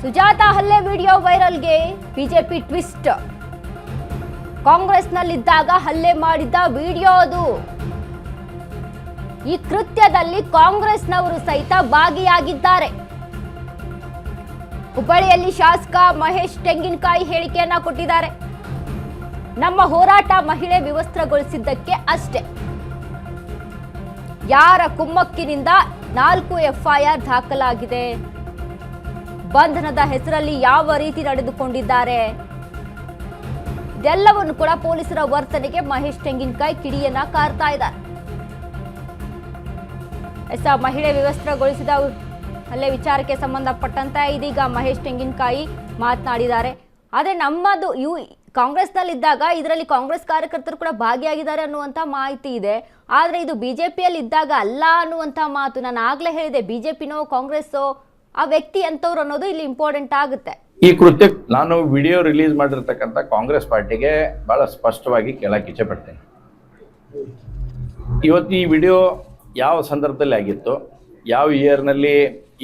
ಸುಜಾತಾ ಹಲ್ಲೆ video ವೈರಲ್ಗೆ BJP twist. ಕಾಂಗ್ರೆಸ್ನಲ್ಲಿದ್ದಾಗ ಹಲ್ಲೆ ಮಾಡಿದ್ದ ವಿಡಿಯೋ ಅದು. ಈ ಕೃತ್ಯದಲ್ಲಿ ಕಾಂಗ್ರೆಸ್ನವರು ಸಹಿತ ಭಾಗಿಯಾಗಿದ್ದಾರೆ. ಹುಬ್ಬಳ್ಳಿಯಲ್ಲಿ ಶಾಸಕ ಮಹೇಶ್ ತೆಂಗಿನಕಾಯಿ ಹೇಳಿಕೆಯನ್ನ ಕೊಟ್ಟಿದ್ದಾರೆ. ನಮ್ಮ ಹೋರಾಟ ಮಹಿಳೆ ವಿವಸ್ತ್ರಗೊಳಿಸಿದ್ದಕ್ಕೆ ಅಷ್ಟೇ. ಯಾರ ಕುಮ್ಮಕ್ಕಿನಿಂದ 4 ಎಫ್ಐಆರ್ ದಾಖಲಾಗಿದೆ, ಬಂಧನದ ಹೆಸರಲ್ಲಿ ಯಾವ ರೀತಿ ನಡೆದುಕೊಂಡಿದ್ದಾರೆ, ಇದೆಲ್ಲವನ್ನು ಕೂಡ ಪೊಲೀಸರ ವರ್ತನೆಗೆ ಮಹೇಶ್ ತೆಂಗಿನಕಾಯಿ ಕಿಡಿಯನ್ನ ಕಾರ್ತಾ ಇದ್ದಾರೆ. ಮಹಿಳೆ ವಿವಸ್ತ್ರಗೊಳಿಸಿದ ಹಲ್ಲೆ ವಿಚಾರಕ್ಕೆ ಸಂಬಂಧಪಟ್ಟಂತೆ ಇದೀಗ ಮಹೇಶ್ ತೆಂಗಿನಕಾಯಿ ಮಾತನಾಡಿದ್ದಾರೆ. ಆದರೆ ನಮ್ಮದು ಕಾಂಗ್ರೆಸ್ನಲ್ಲಿದ್ದಾಗ ಇದರಲ್ಲಿ ಕಾಂಗ್ರೆಸ್ ಕಾರ್ಯಕರ್ತರು ಕೂಡ ಭಾಗಿಯಾಗಿದ್ದಾರೆ ಅನ್ನುವಂಥ ಮಾಹಿತಿ ಇದೆ. ಆದರೆ ಇದು ಬಿಜೆಪಿಯಲ್ಲಿ ಇದ್ದಾಗ ಅಲ್ಲ ಅನ್ನುವಂಥ ಮಾತು ನಾನು ಆಗ್ಲೇ ಹೇಳಿದೆ. ಬಿಜೆಪಿನೋ ಕಾಂಗ್ರೆಸ್ಸೋ ಆ ವ್ಯಕ್ತಿ ಅಂತವ್ರು ಅನ್ನೋದು ಇಲ್ಲಿ ಇಂಪಾರ್ಟೆಂಟ್ ಆಗುತ್ತೆ. ಈ ಕೃತ್ಯಕ್ಕೆ ನಾನು ವಿಡಿಯೋ ರಿಲೀಸ್ ಮಾಡಿರ್ತಕ್ಕಂಥ ಕಾಂಗ್ರೆಸ್ ಪಾರ್ಟಿಗೆ ಬಹಳ ಸ್ಪಷ್ಟವಾಗಿ ಕೇಳಕ್ಕೆ ಇಚ್ಛೆ ಪಡ್ತೇನೆ. ಇವತ್ತು ಈ ವಿಡಿಯೋ ಯಾವ ಸಂದರ್ಭದಲ್ಲಿ ಆಗಿತ್ತು, ಯಾವ ಇಯರ್ನಲ್ಲಿ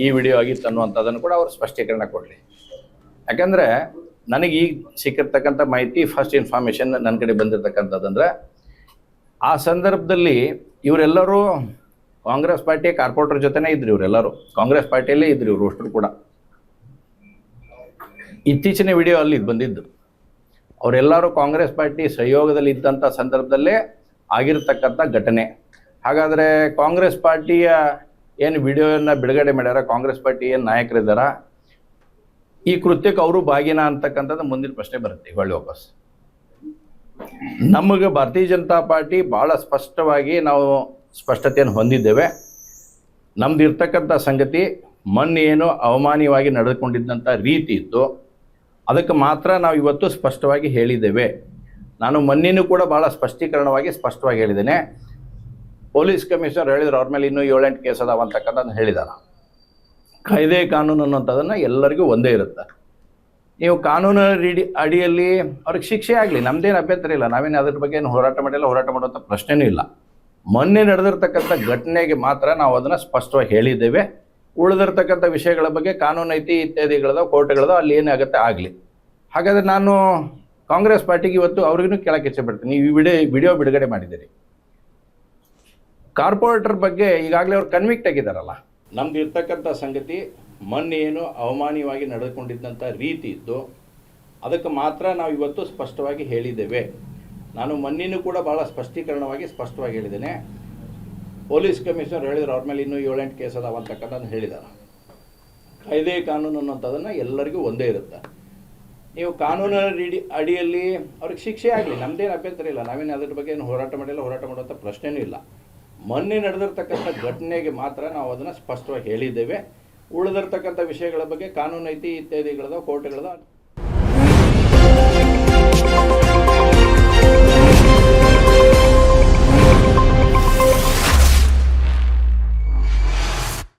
ಈ ವಿಡಿಯೋ ಆಗಿತ್ತು ಅನ್ನುವಂಥದ್ದನ್ನು ಕೂಡ ಅವರು ಸ್ಪಷ್ಟೀಕರಣ ಕೊಡಲಿ. ಯಾಕಂದರೆ ನನಗೆ ಈಗ ಸಿಕ್ಕಿರ್ತಕ್ಕಂಥ ಮಾಹಿತಿ, ಫಸ್ಟ್ ಇನ್ಫಾರ್ಮೇಷನ್ ನನ್ನ ಕಡೆ ಬಂದಿರತಕ್ಕಂಥದ್ದಂದರೆ, ಆ ಸಂದರ್ಭದಲ್ಲಿ ಇವರೆಲ್ಲರೂ ಕಾಂಗ್ರೆಸ್ ಪಾರ್ಟಿಯ ಕಾರ್ಪೊರೇಟರ್ ಜೊತೆನೇ ಇದ್ರು. ಇವರೆಲ್ಲರೂ ಕಾಂಗ್ರೆಸ್ ಪಾರ್ಟಿಯಲ್ಲೇ ಇದ್ರು, ಇವರು ಅಷ್ಟರು ಕೂಡ. ಇತ್ತೀಚಿನ ವಿಡಿಯೋ ಅಲ್ಲಿ ಬಂದಿದ್ದು ಅವರೆಲ್ಲರೂ ಕಾಂಗ್ರೆಸ್ ಪಾರ್ಟಿ ಸಹಯೋಗದಲ್ಲಿ ಇದ್ದಂಥ ಸಂದರ್ಭದಲ್ಲೇ ಆಗಿರ್ತಕ್ಕಂಥ ಘಟನೆ. ಹಾಗಾದರೆ ಕಾಂಗ್ರೆಸ್ ಪಾರ್ಟಿಯ ಏನು ವಿಡಿಯೋನ ಬಿಡುಗಡೆ ಮಾಡ್ಯಾರ, ಕಾಂಗ್ರೆಸ್ ಪಾರ್ಟಿ ಏನು ನಾಯಕರಿದ್ದಾರ, ಈ ಕೃತ್ಯಕ್ಕೆ ಅವರು ಭಾಗಿನ ಅಂತಕ್ಕಂಥದ್ದು ಮುಂದಿನ ಪ್ರಶ್ನೆ ಬರುತ್ತೆ. ಹೊಳ್ಳಿ ವಾಪಸ್ ನಮಗೆ ಭಾರತೀಯ ಜನತಾ ಪಾರ್ಟಿ ಭಾಳ ಸ್ಪಷ್ಟವಾಗಿ ನಾವು ಸ್ಪಷ್ಟತೆಯನ್ನು ಹೊಂದಿದ್ದೇವೆ. ನಮ್ದು ಇರ್ತಕ್ಕಂಥ ಸಂಗತಿ, ಮೊನ್ನೆ ಏನು ಅವಮಾನವಾಗಿ ನಡೆದುಕೊಂಡಿದ್ದಂಥ ರೀತಿ ಇತ್ತು, ಅದಕ್ಕೆ ಮಾತ್ರ ನಾವು ಇವತ್ತು ಸ್ಪಷ್ಟವಾಗಿ ಹೇಳಿದ್ದೇವೆ. ನಾನು ಮೊನ್ನೆನೂ ಕೂಡ ಭಾಳ ಸ್ಪಷ್ಟವಾಗಿ ಹೇಳಿದ್ದೇನೆ. ಪೊಲೀಸ್ ಕಮಿಷನರ್ ಹೇಳಿದ್ರು ಅವ್ರ ಮೇಲೆ ಇನ್ನೂ 7-8 ಕೇಸ್ ಅದಾವ ಅಂತಕ್ಕಂಥದ್ದು ಹೇಳಿದಾರೆ. ಕಾಯ್ದೆ ಕಾನೂನು ಅನ್ನೋಂಥದ್ದನ್ನು ಎಲ್ಲರಿಗೂ ಒಂದೇ ಇರುತ್ತೆ. ನೀವು ಕಾನೂನು ಅಡಿಯಲ್ಲಿ ಅವ್ರಿಗೆ ಶಿಕ್ಷೆ ಆಗಲಿ, ನಮ್ಮದೇನು ಅಭ್ಯಂತರ ಇಲ್ಲ. ನಾವೇನು ಅದ್ರ ಬಗ್ಗೆ ಏನು ಹೋರಾಟ ಮಾಡುವಂಥ ಪ್ರಶ್ನೆನೂ ಇಲ್ಲ. ಮೊನ್ನೆ ನಡೆದಿರ್ತಕ್ಕಂಥ ಘಟನೆಗೆ ಮಾತ್ರ ನಾವು ಅದನ್ನು ಸ್ಪಷ್ಟವಾಗಿ ಹೇಳಿದ್ದೇವೆ. ಉಳಿದಿರ್ತಕ್ಕಂಥ ವಿಷಯಗಳ ಬಗ್ಗೆ ಕಾನೂನು ಐತಿ ಇತ್ಯಾದಿಗಳದಾವ, ಕೋರ್ಟ್ಗಳದಾವ, ಅಲ್ಲಿ ಏನಾಗುತ್ತೆ ಆಗಲಿ. ಹಾಗಾದರೆ ನಾನು ಕಾಂಗ್ರೆಸ್ ಪಾರ್ಟಿಗೆ ಇವತ್ತು ಅವ್ರಿಗೂ ಕೇಳಕ್ಕೆ ಇಚ್ಛೆ ಪಡ್ತೀನಿ. ನೀವು ಈ ವಿಡಿಯೋ ಬಿಡುಗಡೆ ಮಾಡಿದ್ದೀರಿ, ಕಾರ್ಪೊರೇಟರ್ ಬಗ್ಗೆ ಈಗಾಗಲೇ ಅವ್ರು ಕನ್ವಿಕ್ಟ್ ಆಗಿದ್ದಾರಲ್ಲ. ನಮ್ದು ಇರ್ತಕ್ಕಂಥ ಸಂಗತಿ, ಮೊನ್ನೆ ಏನು ಅವಮಾನವಾಗಿ ನಡೆದುಕೊಂಡಿದ್ದಂಥ ರೀತಿ ಇತ್ತು, ಅದಕ್ಕೆ ಮಾತ್ರ ನಾವು ಇವತ್ತು ಸ್ಪಷ್ಟವಾಗಿ ಹೇಳಿದ್ದೇವೆ. ನಾನು ಮೊನ್ನೆನೂ ಕೂಡ ಭಾಳ ಸ್ಪಷ್ಟವಾಗಿ ಹೇಳಿದ್ದೇನೆ. ಪೊಲೀಸ್ ಕಮಿಷನರ್ ಹೇಳಿದ್ರು ಅವ್ರ ಮೇಲೆ ಇನ್ನೂ 7-8 ಕೇಸ್ ಅದಾವ ಅಂತಕ್ಕಂಥದ್ದು ಹೇಳಿದ್ದಾರೆ. ಕಾಯ್ದೆ ಕಾನೂನು ಅನ್ನೋಂಥದ್ದನ್ನು ಎಲ್ಲರಿಗೂ ಒಂದೇ ಇರುತ್ತೆ. ನೀವು ಕಾನೂನು ಅಡಿಯಲ್ಲಿ ಅವ್ರಿಗೆ ಶಿಕ್ಷೆ ಆಗಲಿ, ನಮ್ಮದೇನು ಅಭ್ಯಂತರ ಇಲ್ಲ. ನಾವೇನು ಅದ್ರ ಬಗ್ಗೆ ಏನು ಹೋರಾಟ ಮಾಡುವಂಥ ಪ್ರಶ್ನೆನೂ ಇಲ್ಲ. ಮೊನ್ನೆ ನಡೆದಿರ್ತಕ್ಕಂಥ ಘಟನೆಗೆ ಮಾತ್ರ ನಾವು ಅದನ್ನು ಸ್ಪಷ್ಟವಾಗಿ ಹೇಳಿದ್ದೇವೆ. ಉಳಿದಿರ್ತಕ್ಕಂಥ ವಿಷಯಗಳ ಬಗ್ಗೆ ಕಾನೂನು ಐತಿ ಇತ್ಯಾದಿಗಳದ, ಕೋರ್ಟ್ಗಳದ.